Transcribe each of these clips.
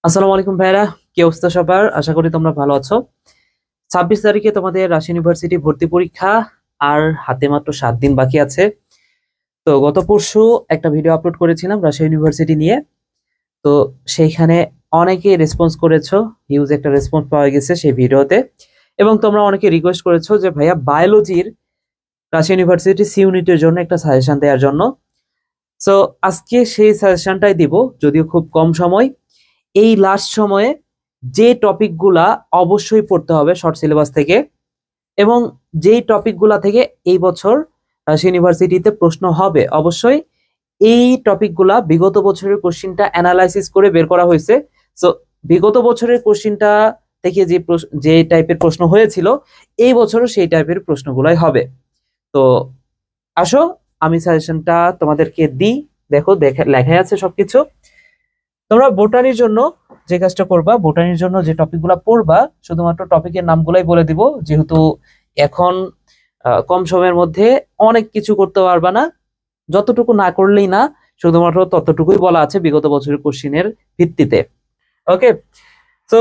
আসসালামু আলাইকুম ভাইরা, কি অবস্থা সবার? আশা করি তোমরা ভালো আছো। 26 তারিখে তোমাদের রাজশাহী ইউনিভার্সিটি ভর্তি পরীক্ষা, আর হাতে মাত্র 7 দিন বাকি আছে। তো গত পরশু একটা ভিডিও আপলোড করেছিলাম রাজশাহী ইউনিভার্সিটি নিয়ে। তো সেইখানে অনেকে রেসপন্স করেছো, হিউজ একটা রেসপন্স পাওয়া গেছে সেই ভিডিওতে। এবং তোমরা অনেকে রিকোয়েস্ট করেছো যে ভাইয়া বায়োলজির রাজশাহী ইউনিভার্সিটি সি ইউনিটের জন্য একটা সাজেশন দেওয়ার জন্য। সো আজকে সেই সাজেশনটাই দিব, যদিও খুব কম সময়। এই লাস্ট সময়ে যে টপিকগুলা অবশ্যই পড়তে হবে শর্ট সিলেবাস থেকে, এবং যেই টপিকগুলা থেকে এই বছর রাজশাহী ইউনিভার্সিটিতে প্রশ্ন হবে অবশ্যই, এই টপিকগুলা বিগত বছরের কোশ্চিনটা অ্যানালাইসিস করে বের করা হয়েছে। সো বিগত বছরের কোশ্চিনটা থেকে যে টাইপের প্রশ্ন হয়েছিল, এই বছরও সেই টাইপের প্রশ্নগুলাই হবে। তো আসো আমি সাজেশনটা তোমাদেরকে দিই। দেখো লেখাই আছে সবকিছু। তোমরা বোটানির জন্য যে কাজটা করবা, বোটানির জন্য যে টপিকগুলো পড়বা, শুধুমাত্র টপিকের নামগুলাই বলে দিব, যেহেতু এখন কম সময়ের মধ্যে অনেক কিছু করতে পারবা না। যতটুকু না করলেই না, শুধুমাত্র ততটুকুই বলা আছে বিগত বছরের কোশ্চিনের ভিত্তিতে। ওকে, তো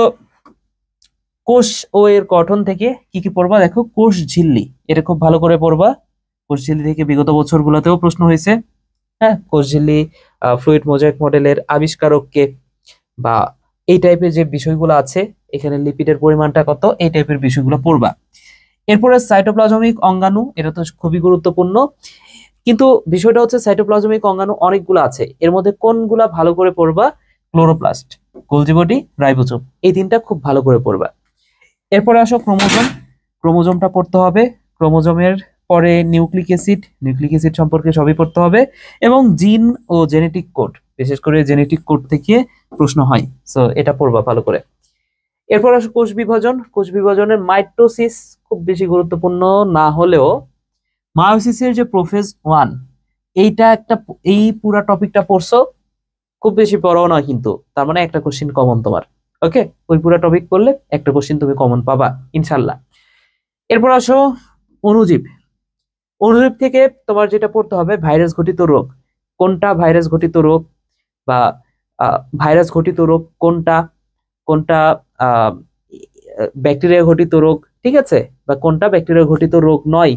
কোষ ও এর গঠন থেকে কি কি পড়বা, দেখো কোষ ঝিল্লি, এটা খুব ভালো করে পড়বা। কোষ ঝিল্লি থেকে বিগত বছরগুলোতেও প্রশ্ন হয়েছে। হ্যাঁ, কোষ ঝিল্লি, ফ্লুইড মোজাইক মডেলের আবিষ্কারক কে, বা এই টাইপের যে বিষয়গুলো আছে, এখানে লিপিডের পরিমাণটা কত, এই টাইপের বিষয়গুলো পড়বা। এরপরে সাইটোপ্লাজমিক অঙ্গাণু, এটা তো খুবই গুরুত্বপূর্ণ। কিন্তু বিষয়টা হচ্ছে সাইটোপ্লাজমিক অঙ্গাণু অনেকগুলো আছে, এর মধ্যে কোনগুলা ভালো করে পড়বা? ক্লোরোপ্লাস্ট, গোলজি বডি, রাইবোজোম, এই তিনটা খুব ভালো করে পড়বা। এরপরে আসো ক্রোমোজোম। ক্রোমোজোমটা পড়তে হবে। ক্রোমোজোমের পরে নিউক্লিক অ্যাসিড, নিউক্লিক অ্যাসিড সম্পর্কে সবই পড়তে হবে। এবং জিন ও জেনেটিক কোড, বিশেষ করে জেনেটিক কোড থেকে প্রশ্ন হয়, সো এটা পড়বা ভালো করে। এরপর আসো কোষ বিভাজন। কোষ বিভাজনের মাইটোসিস খুব বেশি গুরুত্বপূর্ণ না হলেও মায়োসিসের যে প্রোফেজ 1, এইটা একটা, এই পুরা টপিকটা পড়ছো, খুব বেশি পড়াও না কিন্তু, তার মানে একটা কোশ্চিন কমন তোমার। ওকে, ওই পুরা টপিক পড়লে একটা কোশ্চিন তুমি কমন পাবা ইনশাল্লাহ। এরপর আসো অণুজীব। অণুজীব থেকে তোমার যেটা পড়তে হবে, ভাইরাস ঘটিত রোগ কোনটা, ভাইরাস ঘটিত রোগ বা ভাইরাস ঘটিত রোগ কোনটা, কোনটা ব্যাকটেরিয়া ঘটিত রোগ, ঠিক আছে, বা কোনটা ব্যাকটেরিয়া ঘটিত রোগ নয়।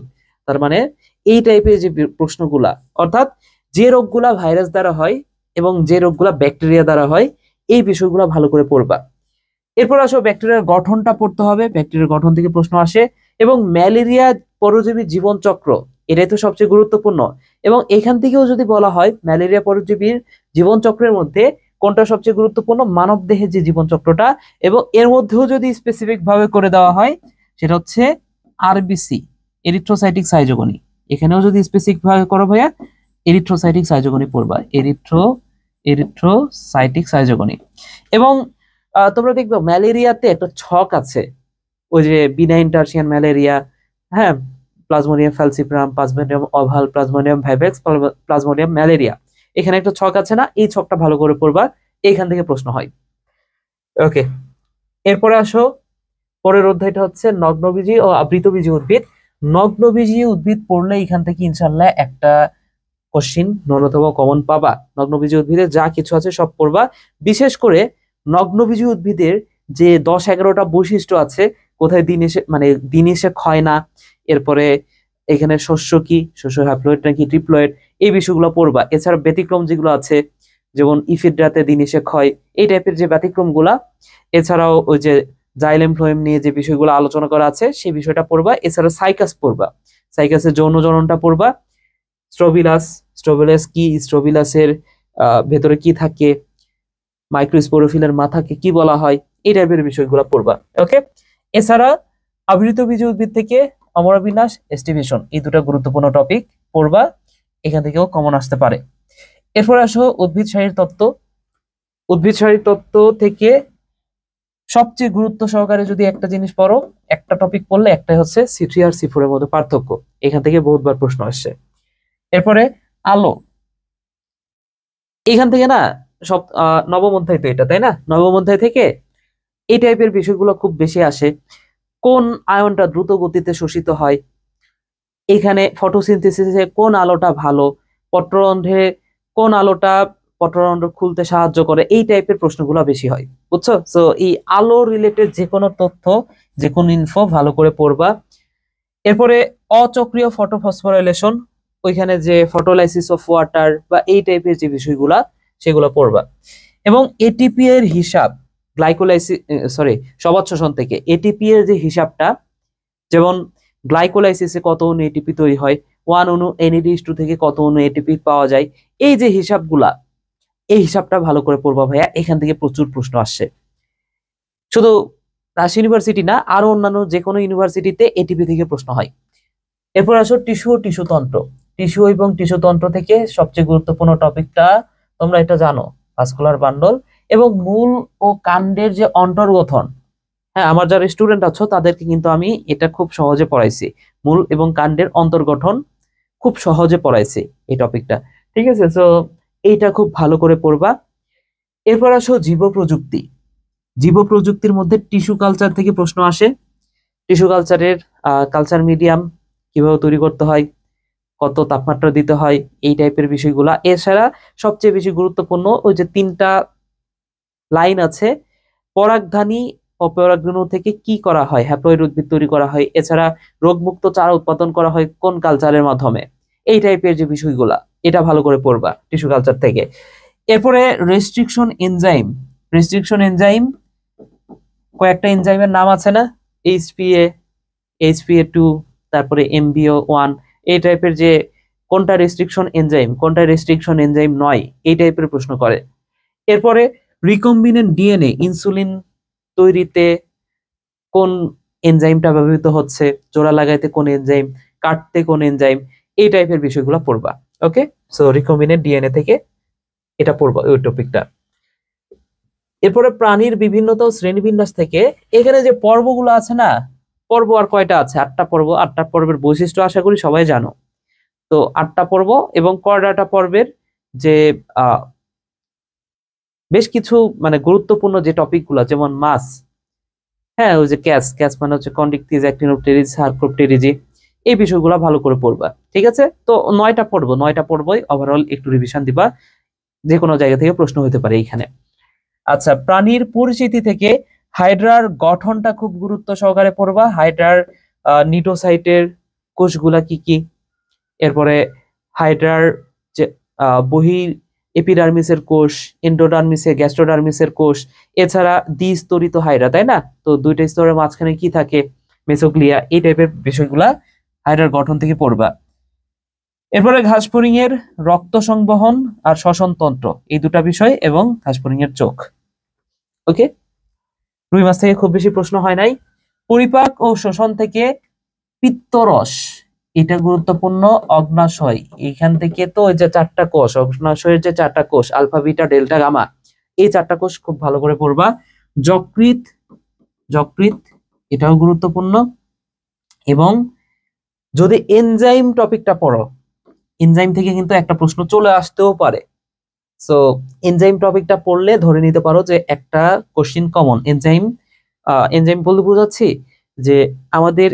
তার মানে এই টাইপের যে প্রশ্নগুলা, অর্থাৎ যে রোগগুলা ভাইরাস দ্বারা হয় এবং যে রোগগুলা ব্যাকটেরিয়া দ্বারা হয়, এই বিষয়গুলো ভালো করে পড়বা। এরপর আসো ব্যাকটেরিয়ার গঠনটা পড়তে হবে, ব্যাকটেরিয়ার গঠন থেকে প্রশ্ন আসে। এবং ম্যালেরিয়া পরজীবী জীবন চক্র, এটাই তো সবচেয়ে গুরুত্বপূর্ণ। এবং এখান থেকেও যদি বলা হয় ম্যালেরিয়া পরজীবীর জীবন চক্রের মধ্যে কোনটা সবচেয়ে গুরুত্বপূর্ণ, মানব দেহের যে জীবন চক্রটা, এবং এর মধ্যেও যদি স্পেসিফিক ভাবে করে দেওয়া হয়, সেটা হচ্ছে আরবিসি, এরিথ্রোসাইটিক সাইজোগনি। এখানেও যদি স্পেসিফিক ভাবে করো ভাইয়া, এরিথ্রোসাইটিক সাইজোগনি পড়বা, এরিথ্রোসাইটিক সাইজোগনি। এবং তোমরা দেখবে ম্যালেরিয়াতে একটা ছক আছে, ওই যে বিনাইন টার্সিয়ান ম্যালেরিয়া, হ্যাঁ, plasmodium falciparum, plasmodium ovale, plasmodium vivax, plasmodium malariae, এখানে একটা ছক আছে না, এই ছকটা ভালো করে পড়বা, এইখান থেকে প্রশ্ন হয়। ওকে, এরপরে আসো পরের অধ্যায়টা হচ্ছে নগ্নবীজী ও আবৃতবীজী উদ্ভিদ। নগ্নবীজী উদ্ভিদ পড়লে এখান থেকে ইনশাল্লাহ একটা কোশ্চিন ন্যূনতম কমন পাবা। নগ্নবীজী উদ্ভিদের যা কিছু আছে সব পড়বা। বিশেষ করে নগ্নবীজী উদ্ভিদের যে 10-11টা বৈশিষ্ট্য আছে, কোথায় দিন এসে মানে দিন এসে ক্ষয় না, এরপরে এখানে শস্য কি, শস্য হ্যাপ্লয়েড নাকি ট্রিপ্লয়েড, এই বিষয়গুলো পড়বা। এছাড়া ব্যতিক্রম যেগুলো আছে, যেমন ইফিড্রাতে দিন এসে ক্ষয়, এই টাইপের যে ব্যতিক্রম গুলা, এছাড়াও ওই যে জাইলেম ফ্লোয়েম নিয়ে যে বিষয়গুলো আলোচনা করা আছে সেই বিষয়টা পড়বা। এছাড়া সাইকাস পড়বা, সাইকাসের যৌন জননটা পড়বা। স্ট্রোবিলাস, স্ট্রোবিলাস কি, স্ট্রোবিলাসের ভেতরে কি থাকে, মাইক্রোস্পোরোফিলের মাথাকে কি বলা হয়, এই টাইপের বিষয়গুলো পড়বা। ওকে, এছাড়া আবৃতবীজী উদ্ভিদ থেকে অমরাবিন্যাস, এস্টিভেশন, এই দুটো গুরুত্বপূর্ণ টপিক পড়বা, এখান থেকেও কমন আসতে পারে। এরপর আসো উদ্ভিদ সারির তত্ত্ব। উদ্ভিদ সারির তত্ত্ব থেকে সবচেয়ে গুরুত্ব সহকারে যদি একটা জিনিস পড়ো, একটা টপিক পড়লে, একটাই হচ্ছে C3 আর C4 এর মধ্যে পার্থক্য, এখান থেকে বহুতবার প্রশ্ন আসছে। এরপরে আলো, এখান থেকে না সব নবম অধ্যায় তো এটা, তাই না, নবম অধ্যায় থেকে এই টাইপের বিষয়গুলো খুব বেশি আসে। কোন আয়নটা দ্রুত গতিতে শোষিত হয়, এখানে ফটোসিনথেসিসে কোন আলোটা ভালো, পত্ররন্ধ্রে কোন আলোটা পত্ররন্ধ্র খুলতে সাহায্য করে, এই টাইপের প্রশ্নগুলো বেশি হয়, বুঝছো? সো এই আলো রিলেটেড যে কোনো তথ্য, যে কোনো ইনফো ভালো করে পড়বা। এরপরে অচক্রীয় ফটোফসফোরাইলেশন, ওইখানে যে ফটোলাইসিস অফ ওয়াটার বা এই টাইপের যে বিষয়গুলা সেগুলো পড়বা। এবং এটিপি এর হিসাব, গ্লাইকোলাইসিস সবাত শোষণ থেকে এটিপি এর যে হিসাবটা, যেমন গ্লাইকোলাইসিসে কত অণু এটিপি তৈরি হয়, 1 অণু NADH2 থেকে কত অণু এটিপি পাওয়া যায়, এই যে হিসাবগুলা, এই হিসাবটা ভালো করে পড়বা ভাইয়া, এখান থেকে প্রচুর প্রশ্ন আসছে। শুধু রাজশাহী ইউনিভার্সিটি না, আরো অন্যান্য যে কোনো ইউনিভার্সিটিতে এটিপি থেকে প্রশ্ন হয়। এরপর আসো টিস্যু ও টিস্যুতন্ত্র। টিস্যু এবং টিস্যুতন্ত্র থেকে সবচেয়ে গুরুত্বপূর্ণ টপিকটা তোমরা এটা জানো, ভাস্কুলার বান্ডল এবং মূল ও কাণ্ডের যে অন্তর্গঠন। হ্যাঁ, আমার যারা স্টুডেন্ট আছো তাদেরকে কিন্তু আমি এটা খুব সহজে পড়াইছি, মূল এবং কাণ্ডের অন্তর্গঠন খুব সহজে পড়াইছি এই টপিকটা, ঠিক আছে? সো এইটা খুব ভালো করে পড়বা। এরপর আসো জীব প্রযুক্তি। জীব প্রযুক্তির মধ্যে টিস্যু কালচার থেকে প্রশ্ন আসে। টিস্যু কালচারের কালচার মিডিয়াম কিভাবে তৈরি করতে হয়, কত তাপমাত্রা দিতে হয়, এই টাইপের বিষয়গুলা। এছাড়া সবচেয়ে বেশি গুরুত্বপূর্ণ ওই যে 3টা লাইন আছে, পরাগধানী অপরাগধানী থেকে কি করা হয়, হ্যাপ্লয়েড উদ্ভিদ তৈরি করা হয়, এছাড়া রোগমুক্ত চারা উৎপাদন করা হয় কোন কালচারের মাধ্যমে, এই টাইপের যে বিষয়গুলা, এটা ভালো করে পড়বা টিস্যু কালচার থেকে। এরপরে রেস্ট্রিকশন এনজাইম। রেস্ট্রিকশন এনজাইম কয়েকটা এনজাইমের নাম আছে না, HPA 2, তারপরে MBO1, এই টাইপের যে কোনটা রেস্ট্রিকশন এনজাইম, কোনটা রেস্ট্রিকশন এনজাইম নয়, এই টাইপের প্রশ্ন করে। এরপরে রিকম্বিনেন্ট ডিএনএ, ইনসুলিন তৈরিতে কোন এনজাইমটা ব্যবহৃত হচ্ছে, জোড়া লাগাইতে কোন এনজাইম, কাটতে কোন এনজাইম, এই টাইপের বিষয়গুলো পড়বা। ওকে, সো রিকম্বিনেন্ট ডিএনএ থেকে এটা পড়বা, ওই টপিকটা। এরপরে প্রাণীর বিভিন্নতা ও শ্রেণীবিন্যাস থেকে, এখানে যে পর্বগুলো আছে না, পর্ব আর কয়টা আছে, 8টা পর্ব। 8টা পর্বের বৈশিষ্ট্য আশা করি সবাই জানো। তো 8টা পর্ব এবং করডাটা পর্বের যে বেশ কিছু মানে গুরুত্বপূর্ণ যে টপিকগুলো, যেমন মাস, হ্যাঁ ওই যে ক্যাস মানে হচ্ছে কন্ডিকটিজ, অ্যাক্টিনোপটেরিজ, সার্কোপটেরিজি, এই বিষয়গুলো ভালো করে পড়বা, ঠিক আছে? তো 9টা পর্ব, 9টা পর্বই ওভারঅল একটু রিভিশন দিবা, যে কোনো জায়গা থেকে প্রশ্ন হতে পারে এইখানে। আচ্ছা, প্রাণীর পরিচিতি থেকে হাইড্রার গঠনটা খুব গুরুত্ব সহকারে পড়বা। হাইড্রার নিডোসাইটের কোষগুলা কি কি, এরপরে হাইড্রার যে বহি এপিডার্মিসের কোষ, এন্ডোডার্মিসের, গ্যাস্ট্রোডার্মিসের কোষ, এছাড়া দ্বিস্তরিত হাইড্রা, তাই না? তো 2টা স্তরের মাঝখানে কি থাকে, মেসোগ্লিয়া, এই টাইপের বিষয়গুলা হাইড্রার গঠন থেকে পড়বা। এরপরে ঘাসফড়িং এর রক্ত সংবহন আর শ্বসন তন্ত্র, এই 2টা বিষয়, এবং ঘাসফড়িং এর চোখ। ওকে, রুই মাছ থেকে খুব বেশি প্রশ্ন হয় নাই। পরিপাক ও শোষণ থেকে পিত্তরস, এটা গুরুত্বপূর্ণ। অগ্নাশয়, এখান থেকে তো ওই যে 4টা কোষ, অগ্নাশয়ের যে 4টা কোষ, আলফা, বিটা, ডেল্টা, গামা, এই 4টা কোষ খুব ভালো করে পড়বা। যকৃৎ, এটাও গুরুত্বপূর্ণ। এবং যদি এনজাইম টপিকটা পড়ো, এনজাইম থেকে কিন্তু একটা প্রশ্ন চলে আসতেও পারে। সো এনজাইম টপিকটা পড়লে ধরে নিতে পারো যে একটা কোশ্চিন কমন। এনজাইম বলতে বোঝাচ্ছি যে আমাদের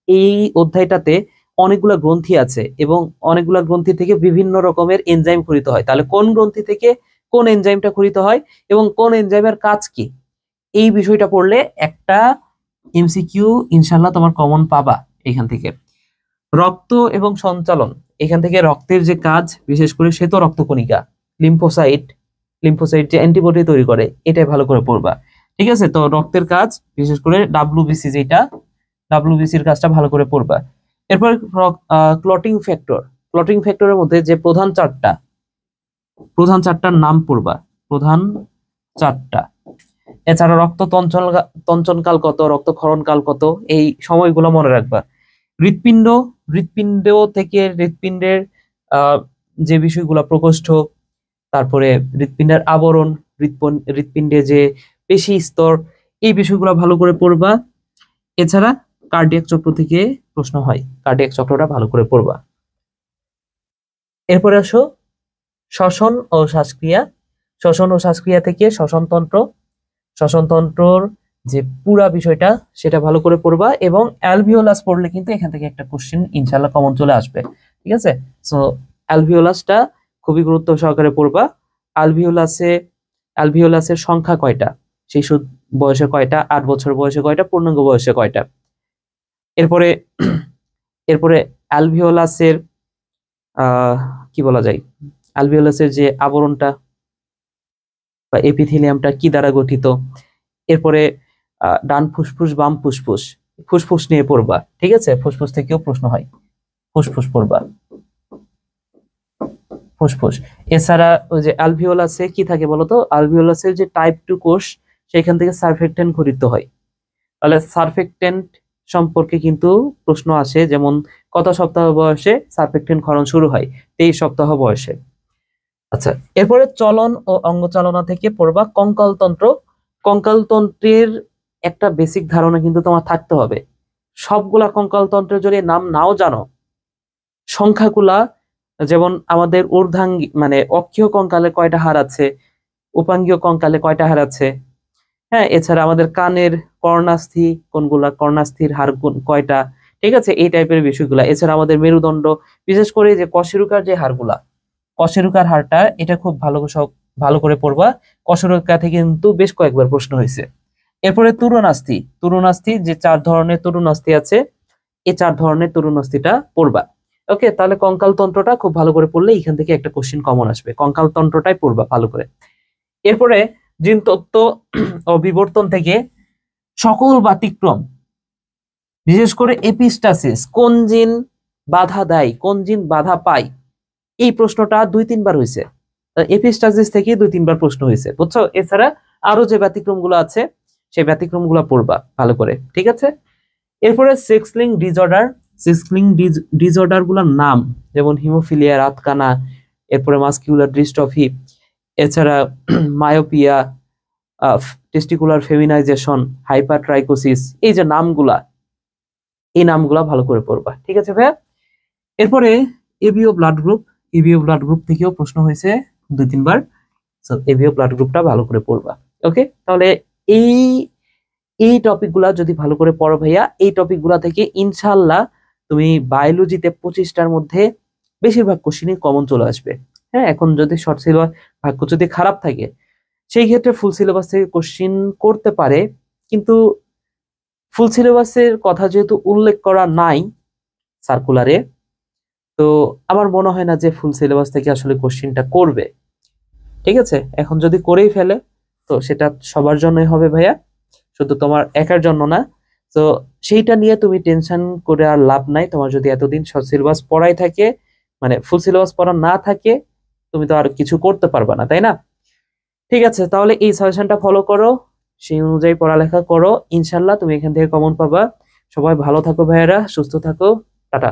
এই অধ্যায়টাতে অনেকগুলা গ্রন্থি আছে এবং অনেকগুলা গ্রন্থি থেকে বিভিন্ন রকমের এনজাইম খরিত হয়। তাহলে কোন গ্রন্থি থেকে কোন এনজাইমটা খরিত হয় এবং কোন এনজাইমের কাজ কি, এই বিষয়টা পড়লে একটা এমসিকিউ ইনশাল্লাহ তোমার কমন পাবা এখান থেকে। রক্ত এবং সঞ্চালন, এখান থেকে রক্তের যে কাজ, বিশেষ করে শ্বেত রক্তকণিকা, লিম্ফোসাইট যে অ্যান্টিবডি তৈরি করে, এটাই ভালো করে পড়বা, ঠিক আছে? তো রক্তের কাজ, বিশেষ করে ডাব্লিউবিসি, যেটা ডাব্লিউবিসির কাজটা ভালো করে পড়বা। এরপর ক্লটিং ফ্যাক্টরের মধ্যে যে প্রধান চারটার নাম পড়বা, প্রধান 4টা। এছাড়া রক্ত তঞ্চনকাল কত, রক্তক্ষরণকাল কত, এই সময়গুলো মনে রাখবা। হৃৎপিণ্ড থেকে হৃৎপিণ্ডের যে বিষয়গুলো, প্রকোষ্ঠ, তারপরে হৃৎপিণ্ডের আবরণ, হৃৎপিণ্ডে যে পেশি স্তর, এই বিষয়গুলো ভালো করে পড়বা। এছাড়া কার্ডিয়াক চক্র থেকে প্রশ্ন হয়, কার্ডিয়াক চক্রটা ভালো করে পড়বা। এরপরে আসো শ্বসন ও শ্বাসক্রিয়া থেকে শ্বসনতন্ত্রর যে পুরা বিষয়টা, সেটা ভালো করে পড়বা। এবং অ্যালভিওলাস পড়লে কিন্তু এখান থেকে একটা কোশ্চেন ইনশাআল্লাহ কমন চলে আসবে, ঠিক আছে? সো অ্যালভিওলাসটা খুবই গুরুত্ব সহকারে পড়বা। আলভিওলাসে অ্যালভিওলাসের সংখ্যা কয়টা, শিশু বয়সে কয়টা, 8 বছর বয়সে কয়টা, পূর্ণাঙ্গ বয়সে কয়টা। এরপরে এরপরে অ্যালভিওলাসের কি বলা যায়, অ্যালভিওলাসের যে আবরণটা বা এপিথেলিয়ামটা কি দ্বারা গঠিত। এরপরে ডান ফুসফুস বাম ফুসফুস, ফুসফুস নিয়ে পড়বা, ঠিক আছে, ফুসফুস থেকেও প্রশ্ন হয়, ফুসফুস পড়বা, ফুসফুস। এছাড়া ওই যে অ্যালভিওলাসে কি থাকে বলতো, অ্যালভিওলাসের যে টাইপ 2 কোষ সেখান থেকে সারফেক্টেন্ট গঠিত হয়। তাহলে সারফেক্টেন্ট সম্পর্কে কিন্তু প্রশ্ন আসে, যেমন কত সপ্তাহ বয়সে সারফেক্টেন্ট ক্ষরণ শুরু হয়, 23 সপ্তাহ বয়সে। আচ্ছা, এরপরে চলন ও অঙ্গচালনা থেকে পড়বা কঙ্কালতন্ত্র। কঙ্কালতন্ত্রের একটা বেসিক ধারণা কিন্তু তোমার থাকতে হবে। সবগুলা কঙ্কালতন্ত্রের যদি নাম নাও জানো, সংখ্যাগুলা, যেমন আমাদের ঊর্ধ্বাঙ্গী মানে অক্ষীয় কঙ্কালে কয়টা হাড় আছে, উপাঙ্গীয় কঙ্কালে কয়টা হাড় আছে, হ্যাঁ, এছাড়া আমাদের কানের কর্ণাস্থি কোনগুলা, কর্ণাস্থির হাড় কয়টা, ঠিক আছে, এই টাইপের বিষয়গুলা। এছাড়া আমাদের মেরুদণ্ড, বিশেষ করে যে কশেরুকার যে হাড়গুলা, কশেরুকার হাড়টা এটা খুব ভালো করে পড়বা। কশেরুকা থেকে কিন্তু বেশ কয়েকবার প্রশ্ন হয়েছে। এরপরে তরুণাস্থি, তরুণাস্থি যে 4 ধরনের তরুণাস্থি আছে, এই 4 ধরনের তরুণাস্থিটা পড়বা। ওকে, তাহলে কঙ্কাল তন্ত্রটা খুব ভালো করে পড়লে এখান থেকে একটা কোশ্চিন কমন আসবে, কঙ্কাল তন্ত্রটাই পড়বা ভালো করে। এরপরে জিন তত্ত্ব ও বিবর্তন থেকে সকল ব্যতিক্রম, বিশেষ করে এপিস্টাসিস, কোন জিন বাধা দেয়, কোন জিন বাধা পায়, এই প্রশ্নটা 2-3 বার হয়েছে। এপিস্টাসিস থেকে 2-3 বার প্রশ্ন হয়েছে, বুঝছো। এছাড়া আরো যে ব্যতিক্রম গুলো আছে সেই ব্যতিক্রম গুলো পড়বা ভালো করে, ঠিক আছে। এরপরে sex link disorder, sex link disorder গুলোর নাম, যেমন হিমোফিলিয়া, রাতকানা, এরপরে মাসকিউলার ডিস্ট্রফি, এছাড়া মায়োপিয়া, টেস্টিকুলার ফেমিনাইজেশন, হাইপারট্রাইকোসিস, এই যে নামগুলা, এই নামগুলা ভালো করে পড়বা, ঠিক আছে ভাইয়া। এরপরে ABO blood group, ABO blood group থেকেও প্রশ্ন হয়েছে 2-3 বার, সো এবিও ব্লাড গ্রুপটা ভালো করে পড়বা। ওকে, তাহলে এই এই টপিকগুলা যদি ভালো করে পড়ো ভাইয়া, এই টপিকগুলা থেকে ইনশাআল্লাহ তুমি বায়োলজিতে 25টার মধ্যে বেশিরভাগ কোশ্চেনই কমন চলে আসবে। হ্যাঁ, এখন যদি শর্ট সিলেবাস ভাগ্য যদি খারাপ থাকে সেই ক্ষেত্রে ফুল সিলেবাস থেকে কোশ্চেন করতে পারে, কিন্তু ফুল সিলেবাসের কথা যেহেতু উল্লেখ করা নাই সার্কুলারে, তো আমার মনে হয় না যে ফুল সিলেবাস থেকে আসলে কোশ্চেনটা করবে, ঠিক আছে। এখন যদি করেই ফেলে তো সেটা সবার জন্যই হবে ভাইয়া, শুধু তোমার একার জন্য না। তো সেইটা নিয়ে তুমি টেনশন করে আর লাভ নাই। তোমার যদি এতদিন শর্ট সিলেবাস পড়াই থাকে, মানে ফুল সিলেবাস পড়া না থাকে, তুমি তো আর কিছু করতে পারবা না, তাই না। ঠিক আছে, তাহলে এই সাজেশনটা ফলো করো, সেই অনুযায়ী পড়ালেখা করো, ইনশাল্লাহ তুমি এখান থেকে কমন পাবা। সবাই ভালো থাকো ভাইয়েরা, সুস্থ থাকো, টাটা।